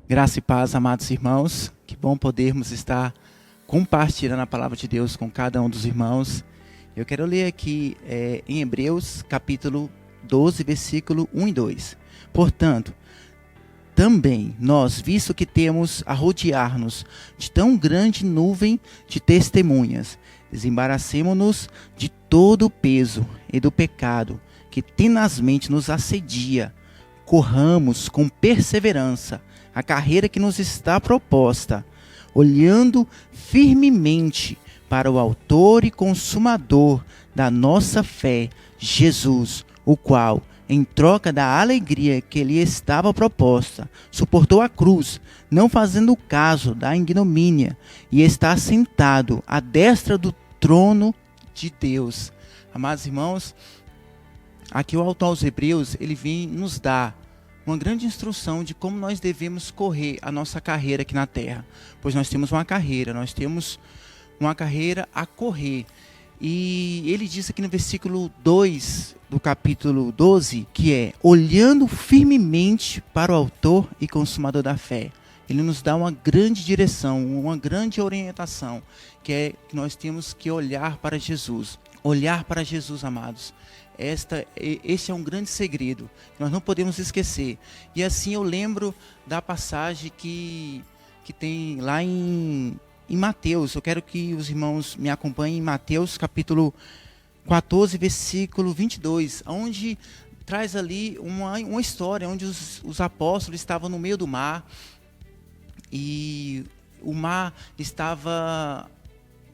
Graça e paz, amados irmãos. Que bom podermos estar compartilhando a palavra de Deus com cada um dos irmãos. Eu quero ler aqui em Hebreus, capítulo 12, versículo 1 e 2. Portanto, também nós, visto que temos a rodear-nos de tão grande nuvem de testemunhas, desembaracemo-nos de todo o peso e do pecado que tenazmente nos assedia. Corramos com perseverança a carreira que nos está proposta, olhando firmemente para o autor e consumador da nossa fé, Jesus, o qual, em troca da alegria que lhe estava proposta, suportou a cruz, não fazendo caso da ignomínia, e está sentado à destra do trono de Deus. Amados irmãos, aqui o autor aos Hebreus, ele vem nos dar uma grande instrução de como nós devemos correr a nossa carreira aqui na terra. Pois nós temos uma carreira a correr. E ele diz aqui no versículo 2 do capítulo 12, que é, olhando firmemente para o autor e consumador da fé. Ele nos dá uma grande direção, uma grande orientação, que é que nós temos que olhar para Jesus. Olhar para Jesus, amados. Este é um grande segredo, nós não podemos esquecer. E assim eu lembro da passagem que tem lá em Mateus. Eu quero que os irmãos me acompanhem em Mateus capítulo 14, versículo 22, onde traz ali uma história, onde os apóstolos estavam no meio do mar, e o mar estava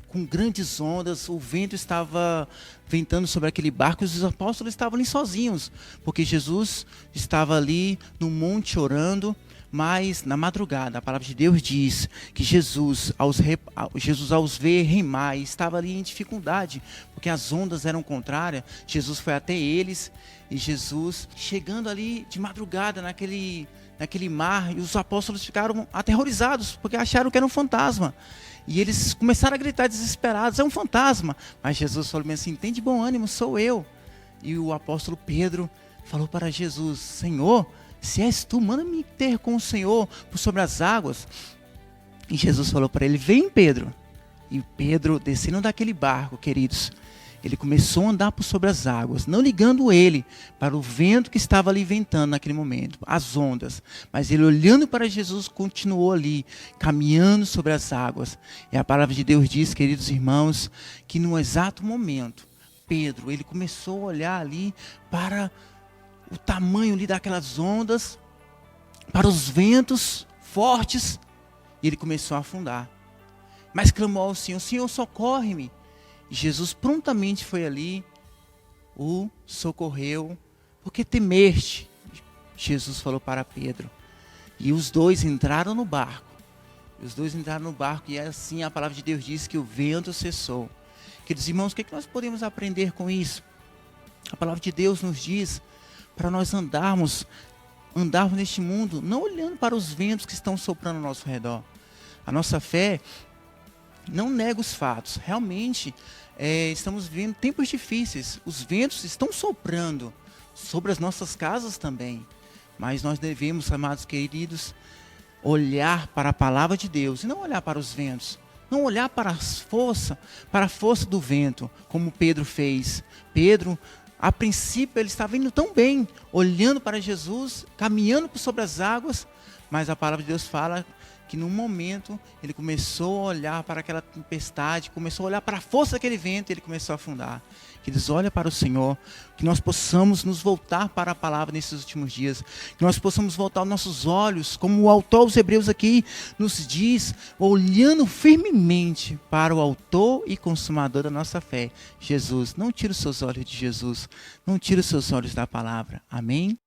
com grandes ondas, o vento estava ventando sobre aquele barco, e os apóstolos estavam ali sozinhos, porque Jesus estava ali no monte orando. Mas na madrugada, a palavra de Deus diz que Jesus aos ver remar, estava ali em dificuldade, porque as ondas eram contrárias. Jesus foi até eles, e Jesus, chegando ali de madrugada naquele mar, e os apóstolos ficaram aterrorizados, porque acharam que era um fantasma. E eles começaram a gritar desesperados, é um fantasma. Mas Jesus falou assim, tem de bom ânimo, sou eu. E o apóstolo Pedro falou para Jesus, Senhor, se és tu, manda-me ter com o Senhor por sobre as águas. E Jesus falou para ele, vem Pedro. E Pedro, descendo daquele barco, queridos, ele começou a andar por sobre as águas, não ligando ele para o vento que estava ali ventando naquele momento, as ondas. Mas ele, olhando para Jesus, continuou ali, caminhando sobre as águas. E a palavra de Deus diz, queridos irmãos, que no exato momento, Pedro, ele começou a olhar ali para o tamanho ali daquelas ondas, para os ventos fortes, e ele começou a afundar. Mas clamou ao Senhor, Senhor, socorre-me. E Jesus prontamente foi ali, o socorreu, porque temeste? Jesus falou para Pedro. E os dois entraram no barco. E assim a palavra de Deus diz que o vento cessou. Queridos irmãos, o que nós podemos aprender com isso? A palavra de Deus nos diz para nós andarmos neste mundo, não olhando para os ventos que estão soprando ao nosso redor. A nossa fé não nega os fatos. Realmente, estamos vivendo tempos difíceis. Os ventos estão soprando sobre as nossas casas também. Mas nós devemos, amados queridos, olhar para a palavra de Deus e não olhar para os ventos. Não olhar para a força do vento, como Pedro fez. Pedro, a princípio, ele estava indo tão bem, olhando para Jesus, caminhando por sobre as águas, mas a palavra de Deus fala que num momento ele começou a olhar para aquela tempestade, começou a olhar para a força daquele vento e ele começou a afundar. Que Deus olha para o Senhor, que nós possamos nos voltar para a palavra nesses últimos dias, que nós possamos voltar os nossos olhos, como o autor aos Hebreus aqui nos diz, olhando firmemente para o autor e consumador da nossa fé, Jesus. Não tire os seus olhos de Jesus, não tire os seus olhos da palavra. Amém?